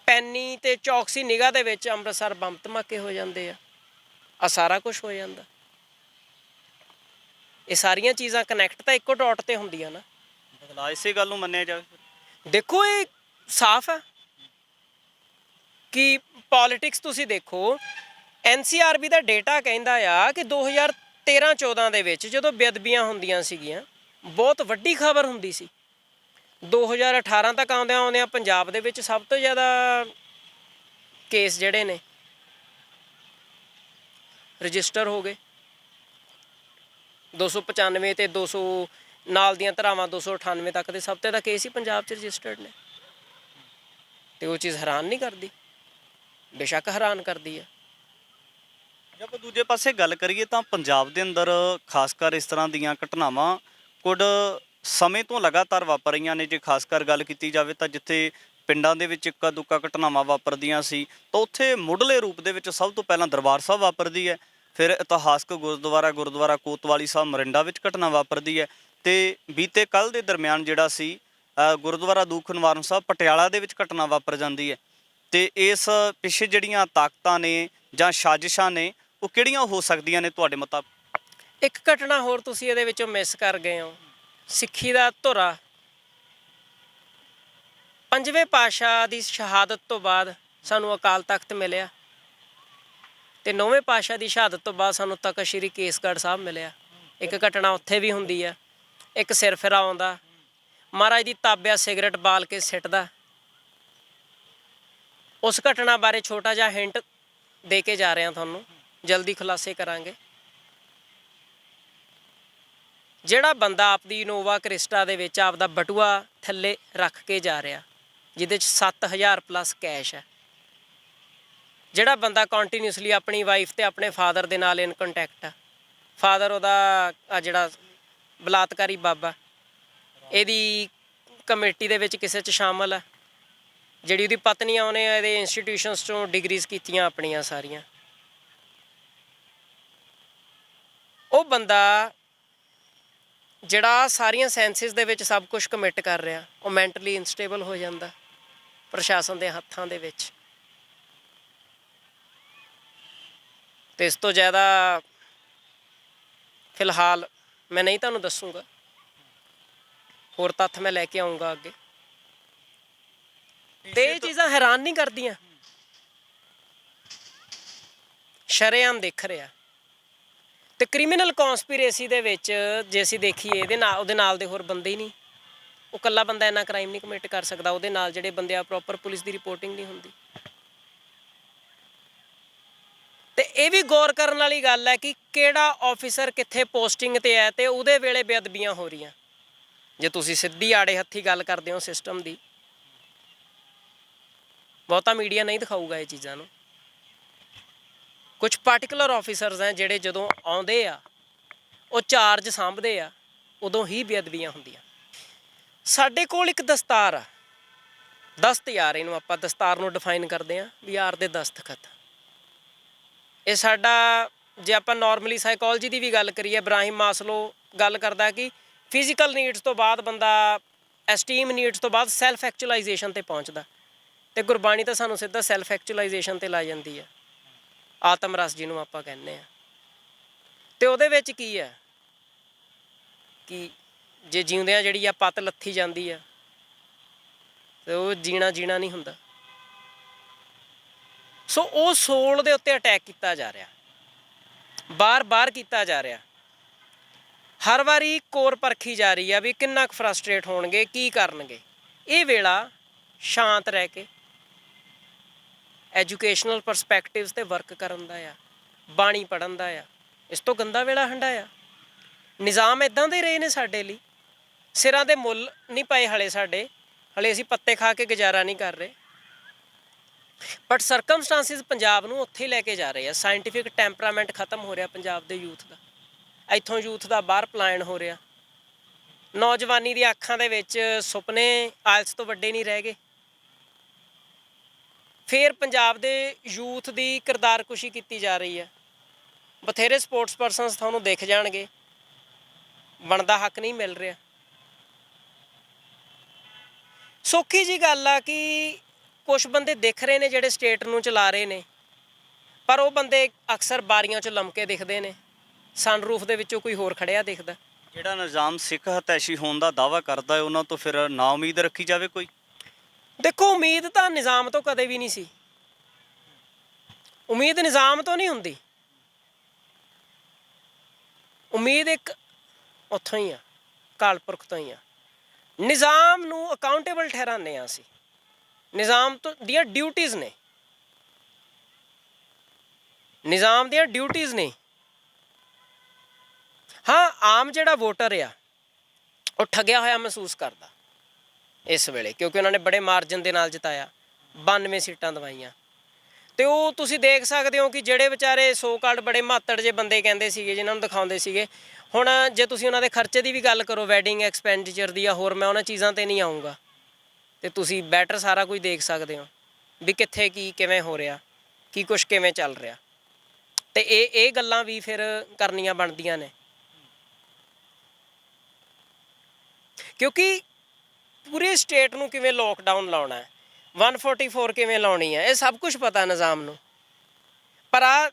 ਪੈਨੀ ਤੇ ਚੌਕਸੀ ਨਿਗਾਹ ਦੇ ਵਿੱਚ ਅੰਮ੍ਰਿਤਸਰ ਬੰਬ ਧਮਾਕੇ ਹੋ ਜਾਂਦੇ ਆ ਸਾਰਾ ਕੁਝ ਹੋ ਜਾਂਦਾ। ਇਹ ਸਾਰੀਆਂ ਚੀਜ਼ਾਂ ਕਨੈਕਟ ਤਾਂ ਇੱਕੋ ਡਾਟ ਤੇ ਹੁੰਦੀਆਂ ਨਾ।
ਬਦਲਾ ਇਸੇ ਗੱਲ ਨੂੰ ਮੰਨਿਆ ਜਾਵੇ।
ਦੇਖੋ ਇਹ ਸਾਫ਼ ਹੈ ਕਿ ਪੋਲਿਟਿਕਸ ਤੁਸੀਂ ਦੇਖੋ, NCRB ਦਾ ਡੇਟਾ ਕਹਿੰਦਾ ਆ ਕਿ 2013-14 ਦੇ ਵਿੱਚ ਜਦੋਂ ਬੇਅਦਬੀਆਂ ਹੁੰਦੀਆਂ ਸੀਗੀਆਂ ਬਹੁਤ ਵੱਡੀ ਖਬਰ ਹੁੰਦੀ ਸੀ। 2018 ਤੱਕ ਆਉਂਦਿਆਂ ਪੰਜਾਬ ਦੇ ਵਿੱਚ ਸਭ ਤੋਂ ਜ਼ਿਆਦਾ ਕੇਸ ਜਿਹੜੇ ਨੇ ਰਜਿਸਟਰ ਹੋ ਗਏ। 295 ਤੇ 200 ਨਾਲ ਦੀਆਂ ਧਾਰਾਵਾਂ 298 ਤੱਕ ਦੇ ਸਭ ਤੋਂ ਜ਼ਿਆਦਾ ਕੇਸ ਹੀ ਪੰਜਾਬ 'ਚ ਰਜਿਸਟਰਡ ਨੇ। ਤੇ ਉਹ ਚੀਜ਼ ਹੈਰਾਨ ਨਹੀਂ ਕਰਦੀ? ਬੇਸ਼ੱਕ ਹੈਰਾਨ ਕਰਦੀ ਹੈ।
ਜੇ ਆਪਾਂ ਦੂਜੇ ਪਾਸੇ ਗੱਲ ਕਰੀਏ ਤਾਂ ਪੰਜਾਬ ਦੇ ਅੰਦਰ ਖਾਸ ਕਰ ਇਸ ਤਰ੍ਹਾਂ ਦੀਆਂ ਘਟਨਾਵਾਂ ਕੁਝ ਸਮੇਂ ਤੋਂ ਲਗਾਤਾਰ ਵਾਪਰ ਰਹੀਆਂ ਨੇ। ਜੇ ਖਾਸ ਕਰ ਗੱਲ ਕੀਤੀ ਜਾਵੇ ਤਾਂ ਜਿੱਥੇ ਪਿੰਡਾਂ ਦੇ ਵਿੱਚ ਇੱਕਾ ਦੁੱਕਾ ਘਟਨਾਵਾਂ ਵਾਪਰਦੀਆਂ ਸੀ ਤਾਂ ਉੱਥੇ ਮੁੱਢਲੇ ਰੂਪ ਦੇ ਵਿੱਚ ਸਭ ਤੋਂ ਪਹਿਲਾਂ ਦਰਬਾਰ ਸਾਹਿਬ ਵਾਪਰਦੀ ਹੈ, ਫਿਰ ਇਤਿਹਾਸਕ ਗੁਰਦੁਆਰਾ ਕੋਤਵਾਲੀ ਸਾਹਿਬ ਮਰਿੰਡਾ ਵਿੱਚ ਘਟਨਾ ਵਾਪਰਦੀ ਹੈ, ਤੇ ਬੀਤੇ ਕੱਲ੍ਹ ਦੇ ਦਰਮਿਆਨ ਜਿਹੜਾ ਸੀ ਗੁਰਦੁਆਰਾ ਦੂਖ ਨਿਵਾਰਨ ਸਾਹਿਬ ਪਟਿਆਲਾ ਦੇ ਵਿੱਚ ਘਟਨਾ ਵਾਪਰ ਜਾਂਦੀ ਹੈ। ਤੇ ਇਸ ਪਿੱਛੇ ਜਿਹੜੀਆਂ ਤਾਕਤਾਂ ਨੇ ਜਾਂ ਸਾਜ਼ਿਸ਼ਾਂ ਨੇ ਉਹ ਕਿਹੜੀਆਂ ਹੋ ਸਕਦੀਆਂ ਨੇ ਤੁਹਾਡੇ ਮੁਤਾਬਕ?
ਇੱਕ ਘਟਨਾ ਹੋਰ ਤੁਸੀਂ ਇਹਦੇ ਵਿੱਚੋਂ ਮਿਸ ਕਰ ਗਏ ਹੋ। ਸਿੱਖੀ ਦਾ ਧੁਰਾ ਪੰਜਵੇਂ ਪਾਤਸ਼ਾਹ ਦੀ ਸ਼ਹਾਦਤ ਤੋਂ ਬਾਅਦ ਸਾਨੂੰ ਅਕਾਲ ਤਖਤ ਮਿਲਿਆ, ਤੇ ਨੌਵੇਂ ਪਾਤਸ਼ਾਹ ਦੀ ਸ਼ਹਾਦਤ ਤੋਂ ਬਾਅਦ ਸਾਨੂੰ ਤਖਤ ਸ਼੍ਰੀ ਕੇਸਗੜ੍ਹ ਸਾਹਿਬ ਮਿਲਿਆ। ਇੱਕ ਘਟਨਾ ਉੱਥੇ ਵੀ ਹੁੰਦੀ ਆ, ਇੱਕ ਸਿਰ ਫਿਰਾ ਆਉਂਦਾ, ਮਹਾਰਾਜ ਦੀ ਤਾਬਿਆ ਸਿਗਰਟ ਬਾਲ ਕੇ ਸਿੱਟਦਾ। ਉਸ ਘਟਨਾ ਬਾਰੇ ਛੋਟਾ ਜਿਹਾ ਹਿੰਟ ਦੇ ਕੇ ਜਾ ਰਿਹਾ ਤੁਹਾਨੂੰ, ਜਲਦੀ ਖੁਲਾਸੇ ਕਰਾਂਗੇ। ਜਿਹੜਾ ਬੰਦਾ ਆਪਦੀ ਇਨੋਵਾ ਕ੍ਰਿਸਟਾ ਦੇ ਵਿੱਚ ਆਪਦਾ ਬਟੂਆ ਥੱਲੇ ਰੱਖ ਕੇ ਜਾ ਰਿਹਾ, ਜਿਹਦੇ 'ਚ 7000 ਪਲੱਸ ਕੈਸ਼ ਹੈ, ਜਿਹੜਾ ਬੰਦਾ ਕੰਟੀਨਿਊਸਲੀ ਆਪਣੀ ਵਾਈਫ ਤੇ ਆਪਣੇ ਫਾਦਰ ਦੇ ਨਾਲ ਇਨ ਕੰਟੈਕਟ ਆ, ਫਾਦਰ ਉਹਦਾ ਜਿਹੜਾ ਬਲਾਤਕਾਰੀ ਬਾਬਾ ਇਹਦੀ ਕਮੇਟੀ ਦੇ ਵਿੱਚ ਕਿਸੇ 'ਚ ਸ਼ਾਮਲ ਆ, ਜਿਹੜੀ ਉਹਦੀ ਪਤਨੀ ਆ ਉਹਨੇ ਇਹਦੇ ਇੰਸਟੀਟਿਊਸ਼ਨਸ 'ਚੋਂ ਡਿਗਰੀਜ਼ ਕੀਤੀਆਂ ਆਪਣੀਆਂ ਸਾਰੀਆਂ। ਉਹ ਬੰਦਾ ਜਿਹੜਾ ਸਾਰੀਆਂ ਸੈਂਸਿਸ ਦੇ ਵਿੱਚ ਸਭ ਕੁਝ ਕਮਿਟ ਕਰ ਰਿਹਾ, ਉਹ ਮੈਂਟਲੀ ਇਨਸਟੇਬਲ ਹੋ ਜਾਂਦਾ ਪ੍ਰਸ਼ਾਸਨ ਦੇ ਹੱਥਾਂ ਦੇ ਵਿੱਚ। ਤੇ ਇਸ ਤੋਂ ਜ਼ਿਆਦਾ ਫਿਲਹਾਲ ਮੈਂ ਨਹੀਂ ਤੁਹਾਨੂੰ ਦੱਸੂਗਾ, ਹੋਰ ਤੱਥ ਮੈਂ ਲੈ ਕੇ ਆਊਂਗਾ ਅੱਗੇ। ਤੇ ਇਹ ਚੀਜ਼ਾਂ ਹੈਰਾਨ ਨਹੀਂ ਕਰਦੀਆਂ? ਸ਼ਰੇਆਮ ਦਿਖ ਰਿਹਾ। ਤੇ ਕ੍ਰਿਮੀਨਲ ਕੌਂਸਪੀਰੇਸੀ ਦੇ ਵਿੱਚ ਜੇ ਅਸੀਂ ਦੇਖੀਏ ਉਹਦੇ ਨਾਲ ਦੇ ਹੋਰ ਬੰਦੇ ਹੀ ਨਹੀਂ। ਉਹ ਇਕੱਲਾ ਬੰਦਾ ਇੰਨਾ ਕ੍ਰਾਈਮ ਨਹੀਂ ਕਮਿਟ ਕਰ ਸਕਦਾ, ਉਹਦੇ ਨਾਲ ਜਿਹੜੇ ਬੰਦੇ ਆ ਪ੍ਰੋਪਰ ਪੁਲਿਸ ਦੀ ਰਿਪੋਰਟਿੰਗ ਨਹੀਂ ਹੁੰਦੀ। ਤੇ ਇਹ ਵੀ ਗੌਰ ਕਰਨ ਵਾਲੀ ਗੱਲ ਹੈ ਕਿ ਕਿਹੜਾ ਆਫਿਸਰ ਕਿੱਥੇ ਪੋਸਟਿੰਗ ਤੇ ਹੈ ਤੇ ਉਹਦੇ ਵੇਲੇ ਬੇਅਦਬੀਆਂ ਹੋ ਰਹੀਆਂ। ਜੇ ਤੁਸੀਂ ਸਿੱਧੀ ਆੜੇ ਹੱਥੀ ਗੱਲ ਕਰਦੇ ਹੋ ਸਿਸਟਮ ਦੀ, ਬਹੁਤਾ ਮੀਡੀਆ ਨਹੀਂ ਦਿਖਾਊਗਾ ਇਹ ਚੀਜ਼ਾਂ ਨੂੰ। ਕੁਝ ਪਾਰਟੀਕੂਲਰ ਆਫਿਸਰਸ ਹੈ ਜਿਹੜੇ ਜਦੋਂ ਆਉਂਦੇ ਆ ਉਹ ਚਾਰਜ ਸਾਂਭਦੇ ਆ, ਉਦੋਂ ਹੀ ਬੇਅਦਬੀਆਂ ਹੁੰਦੀਆਂ। ਸਾਡੇ ਕੋਲ ਇੱਕ ਦਸਤਾਰ ਆ, ਦਸਤ ਯਾਰ, ਇਹਨੂੰ ਆਪਾਂ ਦਸਤਾਰ ਨੂੰ ਡਿਫਾਈਨ ਕਰਦੇ ਹਾਂ ਵੀ ਯਾਰ ਦੇ ਦਸਤਖਤ। ਇਹ ਸਾਡਾ, ਜੇ ਆਪਾਂ ਨੋਰਮਲੀ ਸਾਈਕੋਲੋਜੀ ਦੀ ਵੀ ਗੱਲ ਕਰੀਏ, ਇਬਰਾਹਿਮ ਮਾਸਲੋ ਗੱਲ ਕਰਦਾ ਕਿ ਫਿਜ਼ੀਕਲ ਨੀਡਸ ਤੋਂ ਬਾਅਦ ਬੰਦਾ ਐਸਟੀਮ ਨੀਡਸ ਤੋਂ ਬਾਅਦ ਸੈਲਫ ਐਕਚੁਅਲਾਈਜੇਸ਼ਨ ਤੇ ਪਹੁੰਚਦਾ, ਤੇ ਗੁਰਬਾਣੀ ਤਾਂ ਸਾਨੂੰ ਸਿੱਧਾ ਸੈਲਫ ਐਕਚੁਅਲਾਈਜੇਸ਼ਨ ਤੇ ਲਾ ਜਾਂਦੀ ਹੈ, ਆਤਮ ਰਸ ਜਿਹਨੂੰ ਆਪਾਂ ਕਹਿੰਦੇ ਹਾਂ। ਤੇ ਉਹਦੇ ਵਿੱਚ ਕੀ ਹੈ ਕਿ ਜੇ ਜਿਉਂਦਿਆਂ ਜਿਹੜੀ ਆ ਪੱਤ ਲੱਥੀ ਜਾਂਦੀ ਆ ਤੇ ਉਹ ਜੀਣਾ ਨਹੀਂ ਹੁੰਦਾ। ਸੋ ਉਹ ਸੋਲ ਦੇ ਉੱਤੇ ਅਟੈਕ ਕੀਤਾ ਜਾ ਰਿਹਾ, ਬਾਰ-ਬਾਰ ਕੀਤਾ ਜਾ ਰਿਹਾ। ਹਰ ਵਾਰੀ ਕੋਰ ਪਰਖੀ ਜਾ ਰਹੀ ਆ ਵੀ ਕਿੰਨਾ ਕੁ ਫਰਸਟਰੇਟ ਹੋਣਗੇ, ਕੀ ਕਰਨਗੇ। ਇਹ ਵੇਲਾ ਸ਼ਾਂਤ ਰਹਿ ਕੇ ਐਜੂਕੇਸ਼ਨਲ ਪਰਸਪੈਕਟਿਵਸ ਤੇ ਵਰਕ ਕਰਨ ਦਾ ਆ, ਬਾਣੀ ਪੜ੍ਹਨ ਦਾ ਆ। ਇਸ ਤੋਂ ਗੰਦਾ ਵੇਲਾ ਹੰਢਾਇਆ। ਨਿਜ਼ਾਮ ਇੱਦਾਂ ਦੇ ਰਹੇ ਨੇ ਸਾਡੇ ਲਈ, ਸਿਰਾਂ ਦੇ ਮੁੱਲ ਨਹੀਂ ਪਏ ਹਲੇ ਸਾਡੇ, ਹਲੇ ਅਸੀਂ ਪੱਤੇ ਖਾ ਕੇ ਗੁਜ਼ਾਰਾ ਨਹੀਂ ਕਰ ਰਹੇ। ਬਟ ਸਰਕਮਸਟਾਂਸਿਸ ਪੰਜਾਬ ਨੂੰ ਉੱਥੇ ਲੈ ਕੇ ਜਾ ਰਹੇ ਆ। ਸਾਇੰਟੀਫਿਕ ਟੈਂਪਰਾਮੈਂਟ ਖਤਮ ਹੋ ਰਿਹਾ ਪੰਜਾਬ ਦੇ ਯੂਥ ਦਾ, ਇੱਥੋਂ ਯੂਥ ਦਾ ਬਾਹਰ ਪਲਾਇਨ ਹੋ ਰਿਹਾ। ਨੌਜਵਾਨੀ ਦੀਆਂ ਅੱਖਾਂ ਦੇ ਵਿੱਚ ਸੁਪਨੇ ਆਇਲਸ ਤੋਂ ਵੱਡੇ ਨਹੀਂ ਰਹਿ ਗਏ। ਫਿਰ ਪੰਜਾਬ ਦੇ ਯੂਥ ਦੀ ਕਿਰਦਾਰਕੁਸ਼ੀ ਕੀਤੀ ਜਾ ਰਹੀ ਹੈ। ਬਥੇਰੇ ਸਪੋਰਟਸ ਪਰਸਨਸ ਤੁਹਾਨੂੰ ਦਿਖ ਜਾਣਗੇ, ਬਣਦਾ ਹੱਕ ਨਹੀਂ ਮਿਲ ਰਿਹਾ। ਸੌਖੀ ਜੀ ਗੱਲ ਆ ਕਿ ਕੁਛ ਬੰਦੇ ਦਿਖ ਰਹੇ ਨੇ ਜਿਹੜੇ ਸਟੇਟ ਨੂੰ ਚਲਾ ਰਹੇ ਨੇ, ਪਰ ਉਹ ਬੰਦੇ ਅਕਸਰ ਬਾਰੀਆਂ 'ਚ ਲਮਕੇ ਦਿਖਦੇ ਨੇ, ਸਨਰੂਫ ਦੇ ਵਿੱਚੋਂ ਕੋਈ ਹੋਰ ਖੜਿਆ ਦਿਖਦਾ।
ਜਿਹੜਾ ਨਿਜ਼ਾਮ ਸਿੱਖ ਹਤੈਸ਼ੀ ਹੋਣ ਦਾ ਦਾਅਵਾ ਕਰਦਾ ਹੈ ਉਹਨਾਂ ਤੋਂ ਫਿਰ ਨਾ ਉਮੀਦ ਰੱਖੀ ਜਾਵੇ ਕੋਈ?
ਦੇਖੋ, ਉਮੀਦ ਤਾਂ ਨਿਜ਼ਾਮ ਤੋਂ ਕਦੇ ਵੀ ਨਹੀਂ ਸੀ। ਉਮੀਦ ਨਿਜ਼ਾਮ ਤੋਂ ਨਹੀਂ ਹੁੰਦੀ, ਉਮੀਦ ਇੱਕ ਉੱਥੋਂ ਹੀ ਆ, ਅਕਾਲ ਪੁਰਖ ਤੋਂ ਹੀ ਆ। ਨਿਜ਼ਾਮ ਨੂੰ ਅਕਾਊਂਟੇਬਲ ਠਹਿਰਾਉਂਦੇ ਹਾਂ ਅਸੀਂ। ਨਿਜ਼ਾਮ ਤੋਂ ਦੀਆਂ ਡਿਊਟੀਜ਼ ਨੇ, ਨਿਜ਼ਾਮ ਦੀਆਂ ਡਿਊਟੀਜ਼ ਨੇ। ਹਾਂ, ਆਮ ਜਿਹੜਾ ਵੋਟਰ ਆ ਉਹ ਠੱਗਿਆ ਹੋਇਆ ਮਹਿਸੂਸ ਕਰਦਾ ਇਸ ਵੇਲੇ, ਕਿਉਂਕਿ ਉਹਨਾਂ ਨੇ ਬੜੇ ਮਾਰਜਨ ਦੇ ਨਾਲ ਜਿਤਾਇਆ, 92 ਸੀਟਾਂ ਦਵਾਈਆਂ। ਅਤੇ ਉਹ ਤੁਸੀਂ ਦੇਖ ਸਕਦੇ ਹੋ ਕਿ ਜਿਹੜੇ ਵਿਚਾਰੇ ਸੋ ਕਾਲਡ ਬੜੇ ਮਾਤੜ ਜੇ ਬੰਦੇ ਕਹਿੰਦੇ ਸੀਗੇ, ਜਿਨ੍ਹਾਂ ਨੂੰ ਦਿਖਾਉਂਦੇ ਸੀਗੇ, ਹੁਣ ਜੇ ਤੁਸੀਂ ਉਹਨਾਂ ਦੇ ਖਰਚੇ ਦੀ ਵੀ ਗੱਲ ਕਰੋ, ਵੈਡਿੰਗ ਐਕਸਪੈਂਡੀਚਰ ਦੀ ਜਾਂ ਹੋਰ, ਮੈਂ ਉਹਨਾਂ ਚੀਜ਼ਾਂ 'ਤੇ ਨਹੀਂ ਆਊਂਗਾ, ਅਤੇ ਤੁਸੀਂ ਬੈਟਰ ਸਾਰਾ ਕੁਝ ਦੇਖ ਸਕਦੇ ਹੋ ਵੀ ਕਿੱਥੇ ਕੀ ਕਿਵੇਂ ਹੋ ਰਿਹਾ, ਕੀ ਕੁਛ ਕਿਵੇਂ ਚੱਲ ਰਿਹਾ। ਅਤੇ ਇਹ ਗੱਲਾਂ ਵੀ ਫਿਰ ਕਰਨੀਆਂ ਬਣਦੀਆਂ ਨੇ, ਕਿਉਂਕਿ ਪੂਰੀ ਸਟੇਟ ਨੂੰ ਕਿਵੇਂ ਲੋਕਡਾਊਨ ਲਾਉਣਾ ਹੈ, 144 ਕਿਵੇਂ ਲਾਉਣੀ ਹੈ, ਇਹ ਸਭ ਕੁਝ ਪਤਾ ਨਿਜ਼ਾਮ ਨੂੰ, ਪਰ ਆ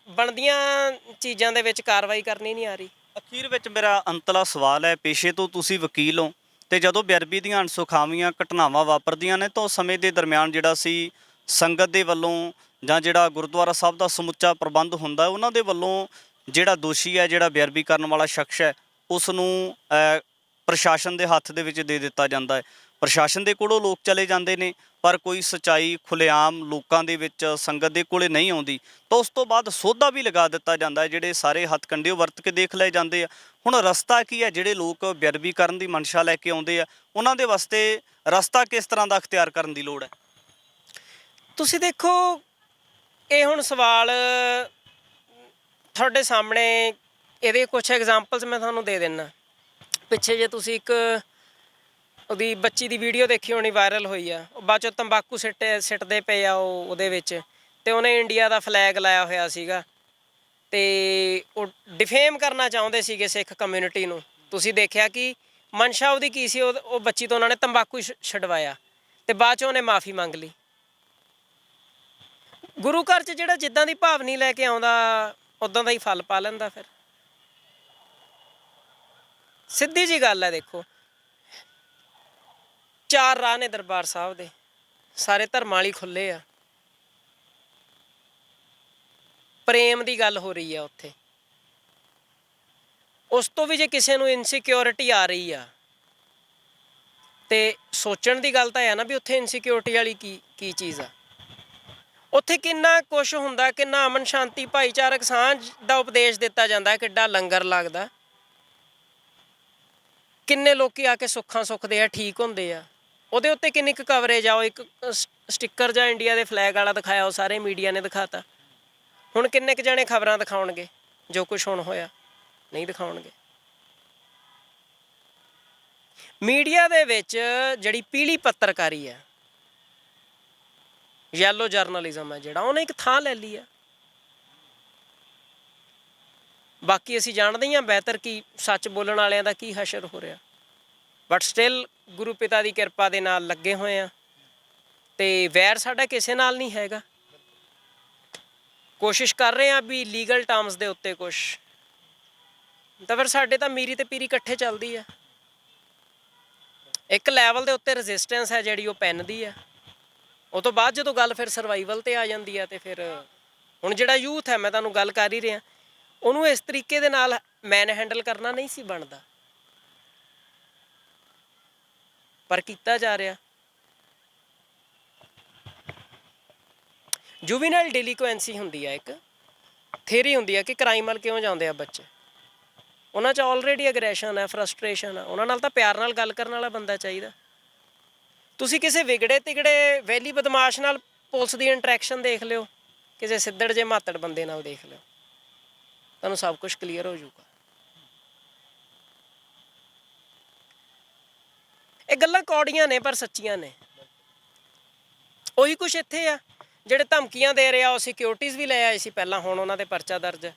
ਬਣਦੀਆਂ ਚੀਜ਼ਾਂ ਦੇ ਵਿੱਚ ਕਾਰਵਾਈ ਕਰਨੀ ਨਹੀਂ ਆ ਰਹੀ।
ਅਖੀਰ ਵਿੱਚ ਮੇਰਾ ਅੰਤਲਾ ਸਵਾਲ ਹੈ, ਪੇਸ਼ੇ ਤੋਂ ਤੁਸੀਂ ਵਕੀਲ ਹੋ, ਅਤੇ ਜਦੋਂ ਬੇਅਦਬੀ ਦੀਆਂ ਅਣਸੁਖਾਵੀਆਂ ਘਟਨਾਵਾਂ ਵਾਪਰਦੀਆਂ ਨੇ ਤਾਂ ਉਸ ਸਮੇਂ ਦੇ ਦਰਮਿਆਨ ਜਿਹੜਾ ਸੀ ਸੰਗਤ ਦੇ ਵੱਲੋਂ ਜਾਂ ਜਿਹੜਾ ਗੁਰਦੁਆਰਾ ਸਾਹਿਬ ਦਾ ਸਮੁੱਚਾ ਪ੍ਰਬੰਧ ਹੁੰਦਾ, ਉਹਨਾਂ ਦੇ ਵੱਲੋਂ ਜਿਹੜਾ ਦੋਸ਼ੀ ਹੈ, ਜਿਹੜਾ ਬੇਅਦਬੀ ਕਰਨ ਵਾਲਾ ਸ਼ਖਸ ਹੈ, ਉਸ ਨੂੰ ਪ੍ਰਸ਼ਾਸਨ ਦੇ ਹੱਥ ਦੇ ਵਿੱਚ ਦੇ ਦਿੱਤਾ ਜਾਂਦਾ ਹੈ। ਪ੍ਰਸ਼ਾਸਨ ਦੇ ਕੋਲੋਂ ਲੋਕ ਚਲੇ ਜਾਂਦੇ ਨੇ, ਪਰ ਕੋਈ ਸੱਚਾਈ ਖੁੱਲ੍ਹੇਆਮ ਲੋਕਾਂ ਦੇ ਵਿੱਚ ਸੰਗਤ ਦੇ ਕੋਲੇ ਨਹੀਂ ਆਉਂਦੀ, ਤਾਂ ਉਸ ਤੋਂ ਬਾਅਦ ਸੋਧਾ ਵੀ ਲਗਾ ਦਿੱਤਾ ਜਾਂਦਾ ਹੈ। ਜਿਹੜੇ ਸਾਰੇ ਹੱਥਕੰਡੇ ਵਰਤ ਕੇ ਦੇਖ ਲਏ ਜਾਂਦੇ ਆ। ਹੁਣ ਰਸਤਾ ਕੀ ਹੈ? ਜਿਹੜੇ ਲੋਕ ਬੇਅਦਬੀ ਕਰਨ ਦੀ ਮਨਸ਼ਾ ਲੈ ਕੇ ਆਉਂਦੇ ਆ, ਉਹਨਾਂ ਦੇ ਵਾਸਤੇ ਰਸਤਾ ਕਿਸ ਤਰ੍ਹਾਂ ਦਾ ਅਖਤਿਆਰ ਕਰਨ ਦੀ ਲੋੜ ਹੈ?
ਤੁਸੀਂ ਦੇਖੋ, ਇਹ ਹੁਣ ਸਵਾਲ ਤੁਹਾਡੇ ਸਾਹਮਣੇ, ਇਹਦੇ ਕੁਛ ਐਗਜ਼ਾਮਪਲਸ ਮੈਂ ਤੁਹਾਨੂੰ ਦੇ ਦਿੰਦਾ। ਪਿੱਛੇ ਜੇ ਤੁਸੀਂ ਇੱਕ ਉਹਦੀ ਬੱਚੀ ਦੀ ਵੀਡੀਓ ਦੇਖੀ ਹੋਣੀ, ਵਾਇਰਲ ਹੋਈ ਆ, ਉਹ ਬਾਅਦ 'ਚੋਂ ਤੰਬਾਕੂ ਸਿੱਟਦੇ ਪਏ ਆ ਉਹਦੇ ਵਿੱਚ, ਅਤੇ ਉਹਨੇ ਇੰਡੀਆ ਦਾ ਫਲੈਗ ਲਾਇਆ ਹੋਇਆ ਸੀਗਾ, ਅਤੇ ਉਹ ਡਿਫੇਮ ਕਰਨਾ ਚਾਹੁੰਦੇ ਸੀਗੇ ਸਿੱਖ ਕਮਿਊਨਿਟੀ ਨੂੰ। ਤੁਸੀਂ ਦੇਖਿਆ ਕਿ ਮਨਸ਼ਾ ਉਹਦੀ ਕੀ ਸੀ, ਉਹ ਬੱਚੀ ਤੋਂ ਉਹਨਾਂ ਨੇ ਤੰਬਾਕੂ ਛਡਵਾਇਆ, ਅਤੇ ਬਾਅਦ 'ਚ ਉਹਨੇ ਮਾਫੀ ਮੰਗ ਲਈ। ਗੁਰੂ ਘਰ 'ਚ ਜਿਹੜਾ ਜਿੱਦਾਂ ਦੀ ਭਾਵਨੀ ਲੈ ਕੇ ਆਉਂਦਾ, ਉੱਦਾਂ ਦਾ ਹੀ ਫਲ ਪਾ ਲੈਂਦਾ। ਫਿਰ ਸਿੱਧੀ ਜੀ ਗੱਲ ਹੈ। ਦੇਖੋ, 4 ਰਾਹ ਨੇ ਦਰਬਾਰ ਸਾਹਿਬ ਦੇ, ਸਾਰੇ ਧਰਮਾਂ ਵਾਲੀ ਖੁੱਲ੍ਹੇ ਆ। ਪ੍ਰੇਮ ਦੀ ਗੱਲ ਹੋ ਰਹੀ ਆ ਉੱਥੇ। ਉਸ ਤੋਂ ਵੀ ਜੇ ਕਿਸੇ ਨੂੰ ਇਨਸਿਕਿਉਰਿਟੀ ਆ ਰਹੀ ਆ, ਤੇ ਸੋਚਣ ਦੀ ਗੱਲ ਤਾਂ ਹੈ ਨਾ ਵੀ ਉੱਥੇ ਇਨਸਿਕਿਉਰਿਟੀ ਵਾਲੀ ਕੀ ਚੀਜ਼ ਆ। ਉੱਥੇ ਕਿੰਨਾ ਕੁਛ ਹੁੰਦਾ, ਕਿੰਨਾ ਅਮਨ ਸ਼ਾਂਤੀ ਭਾਈਚਾਰਕ ਸਾਂਝ ਦਾ ਉਪਦੇਸ਼ ਦਿੱਤਾ ਜਾਂਦਾ, ਕਿੱਡਾ ਲੰਗਰ ਲੱਗਦਾ, ਕਿੰਨੇ ਲੋਕੀ ਆ ਕੇ ਸੁੱਖਾਂ ਸੁੱਖਦੇ ਆ, ਠੀਕ ਹੁੰਦੇ ਆ। ਉਹਦੇ ਉੱਤੇ ਕਿੰਨੀ ਕੁ ਕਵਰੇਜ ਆ। ਉਹ ਇੱਕ ਸਟਿੱਕਰ ਜਾਂ ਇੰਡੀਆ ਦੇ ਫਲੈਗ ਵਾਲਾ ਦਿਖਾਇਆ, ਉਹ ਸਾਰੇ ਮੀਡੀਆ ਨੇ ਦਿਖਾਤਾ। ਹੁਣ ਕਿੰਨੇ ਕੁ ਜਣੇ ਖਬਰਾਂ ਦਿਖਾਉਣਗੇ ਜੋ ਕੁਛ ਹੁਣ ਹੋਇਆ? ਨਹੀਂ ਦਿਖਾਉਣਗੇ। ਮੀਡੀਆ ਦੇ ਵਿੱਚ ਜਿਹੜੀ ਪੀਲੀ ਪੱਤਰਕਾਰੀ ਹੈ, ਯੈਲੋ ਜਰਨਲਿਜ਼ਮ ਹੈ ਜਿਹੜਾ, ਉਹਨੇ ਇੱਕ ਥਾਂ ਲੈ ਲਈ ਆ। ਬਾਕੀ ਅਸੀਂ ਜਾਣਦੇ ਹੀ ਹਾਂ ਬਿਹਤਰ ਕਿ ਸੱਚ ਬੋਲਣ ਵਾਲਿਆਂ ਦਾ ਕੀ ਹਸ਼ਰ ਹੋ ਰਿਹਾ, ਬਟ ਸਟਿਲ ਗੁਰੂ ਪਿਤਾ ਦੀ ਕਿਰਪਾ ਦੇ ਨਾਲ ਲੱਗੇ ਹੋਏ ਆ, ਅਤੇ ਵੈਰ ਸਾਡਾ ਕਿਸੇ ਨਾਲ ਨਹੀਂ ਹੈਗਾ। ਕੋਸ਼ਿਸ਼ ਕਰ ਰਹੇ ਹਾਂ ਵੀ ਲੀਗਲ ਟਰਮਸ ਦੇ ਉੱਤੇ ਕੁਛ, ਤਾਂ ਫਿਰ ਸਾਡੇ ਤਾਂ ਮੀਰੀ ਤੇ ਪੀਰੀ ਇਕੱਠੇ ਚੱਲਦੀ ਆ। ਇੱਕ ਲੈਵਲ ਦੇ ਉੱਤੇ ਰੈਜ਼ਿਸਟੈਂਸ ਹੈ ਜਿਹੜੀ, ਉਹ ਪੈਂਦੀ ਆ। ਉਹ ਤੋਂ ਬਾਅਦ ਜਦੋਂ ਗੱਲ ਫਿਰ ਸਰਵਾਈਵਲ 'ਤੇ ਆ ਜਾਂਦੀ ਆ, ਅਤੇ ਫਿਰ ਹੁਣ ਜਿਹੜਾ ਯੂਥ ਹੈ, ਮੈਂ ਤੁਹਾਨੂੰ ਗੱਲ ਕਰ ਹੀ ਰਿਹਾ, ਉਹਨੂੰ ਇਸ ਤਰੀਕੇ ਦੇ ਨਾਲ ਮੈਨ ਹੈਂਡਲ ਕਰਨਾ ਨਹੀਂ ਸੀ ਬਣਦਾ, ਪਰ ਕੀਤਾ ਜਾ ਰਿਹਾ। ਜੁਵੀਨਲ ਡਿਲੀਕੁਐਂਸੀ ਹੁੰਦੀ ਆ, ਇੱਕ ਥਿਊਰੀ ਹੁੰਦੀ ਆ ਕਿ ਕ੍ਰਾਈਮ ਵੱਲ ਕਿਉਂ ਜਾਂਦੇ ਆ ਬੱਚੇ। ਉਹਨਾਂ 'ਚ ਆਲਰੇਡੀ ਅਗਰੈਸ਼ਨ ਹੈ, ਫਰਸਟ੍ਰੇਸ਼ਨ ਆ। ਉਹਨਾਂ ਨਾਲ ਤਾਂ ਪਿਆਰ ਨਾਲ ਗੱਲ ਕਰਨ ਵਾਲਾ ਬੰਦਾ ਚਾਹੀਦਾ। ਤੁਸੀਂ ਕਿਸੇ ਵਿਗੜੇ ਤਿਗੜੇ ਵੈਲੀ ਬਦਮਾਸ਼ ਨਾਲ ਪੁਲਿਸ ਦੀ ਇੰਟਰੈਕਸ਼ਨ ਦੇਖ ਲਿਓ, ਕਿਸੇ ਸਿੱਧੜ ਜੇ ਮਾਤੜ ਬੰਦੇ ਨਾਲ ਦੇਖ ਲਿਓ, ਤੁਹਾਨੂੰ ਸਭ ਕੁਝ ਕਲੀਅਰ ਹੋ ਜਾਊਗਾ। ਇਹ ਗੱਲਾਂ ਕੌੜੀਆਂ ਨੇ ਪਰ ਸੱਚੀਆਂ ਨੇ। ਉਹੀ ਕੁਛ ਇੱਥੇ ਆ, ਜਿਹੜੇ ਧਮਕੀਆਂ ਦੇ ਰਿਹਾ ਉਹ ਸਿਕਿਉਰਿਟੀਜ਼ ਵੀ ਲੈ ਆਏ ਸੀ ਪਹਿਲਾਂ, ਹੁਣ ਉਹਨਾਂ ਦੇ ਪਰਚਾ ਦਰਜ ਹੈ।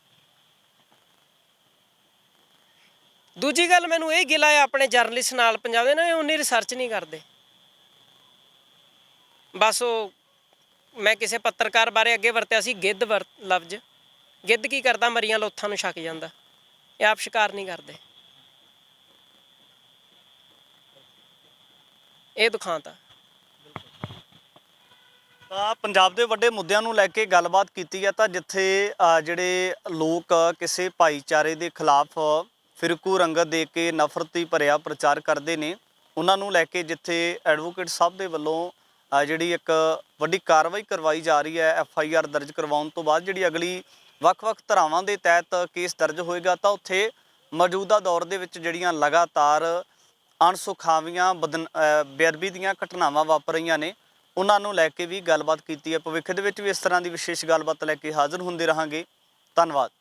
ਦੂਜੀ ਗੱਲ ਮੈਨੂੰ ਇਹ ਗਿਲਾ ਹੈ ਆਪਣੇ ਜਰਨਲਿਸਟ ਨਾਲ ਪੰਜਾਬ ਦੇ, ਨਾ ਉਨੀ ਰਿਸਰਚ ਨਹੀਂ ਕਰਦੇ। ਬਸ ਉਹ ਮੈਂ ਕਿਸੇ ਪੱਤਰਕਾਰ ਬਾਰੇ ਅੱਗੇ ਵਰਤਿਆ ਸੀ ਗਿੱਧ ਲਫ਼ਜ਼, ਗਿੱਧ ਕੀ ਕਰਦਾ, ਮਰੀਆਂ ਲੋਥਾਂ ਨੂੰ ਛਕ ਜਾਂਦਾ। ਇਹ ਆਪ ਸ਼ਿਕਾਰ ਨਹੀਂ ਕਰਦੇ। ਇਹ ਦੁਖਾਂਤ ਆ।
ਤਾਂ ਪੰਜਾਬ ਦੇ ਵੱਡੇ ਮੁੱਦਿਆਂ ਨੂੰ ਲੈ ਕੇ ਗੱਲਬਾਤ ਕੀਤੀ ਹੈ, ਤਾਂ ਜਿੱਥੇ ਜਿਹੜੇ ਲੋਕ ਕਿਸੇ ਭਾਈਚਾਰੇ ਦੇ ਖਿਲਾਫ ਫਿਰਕੂ ਰੰਗਤ ਦੇ ਕੇ ਨਫ਼ਰਤੀ ਭਰਿਆ ਪ੍ਰਚਾਰ ਕਰਦੇ ਨੇ, ਉਹਨਾਂ ਨੂੰ ਲੈ ਕੇ ਜਿੱਥੇ ਐਡਵੋਕੇਟ ਸਾਹਿਬ ਦੇ ਵੱਲੋਂ ਜਿਹੜੀ ਇੱਕ ਵੱਡੀ ਕਾਰਵਾਈ ਕਰਵਾਈ ਜਾ ਰਹੀ ਹੈ, FIR ਦਰਜ ਕਰਵਾਉਣ ਤੋਂ ਬਾਅਦ ਜਿਹੜੀ ਅਗਲੀ ਵੱਖ-ਵੱਖ ਧਾਰਾਵਾਂ ਦੇ ਤਹਿਤ ਕੇਸ ਦਰਜ ਹੋਏਗਾ, ਤਾਂ ਉੱਥੇ ਮੌਜੂਦਾ ਦੌਰ ਦੇ ਵਿੱਚ ਜਿਹੜੀਆਂ ਲਗਾਤਾਰ ਅਣਸੁਖਾਵੀਆਂ ਬੇਅਦਬੀ ਦੀਆਂ ਘਟਨਾਵਾਂ ਵਾਪਰ ਰਹੀਆਂ ਨੇ, ਉਹਨਾਂ ਨੂੰ ਲੈ ਕੇ ਵੀ ਗੱਲਬਾਤ ਕੀਤੀ ਹੈ। ਭਵਿੱਖ ਦੇ ਵਿੱਚ ਵੀ ਇਸ ਤਰ੍ਹਾਂ ਦੀ ਵਿਸ਼ੇਸ਼ ਗੱਲਬਾਤ ਲੈ ਕੇ ਹਾਜ਼ਰ ਹੁੰਦੇ ਰਹਾਂਗੇ। ਧੰਨਵਾਦ।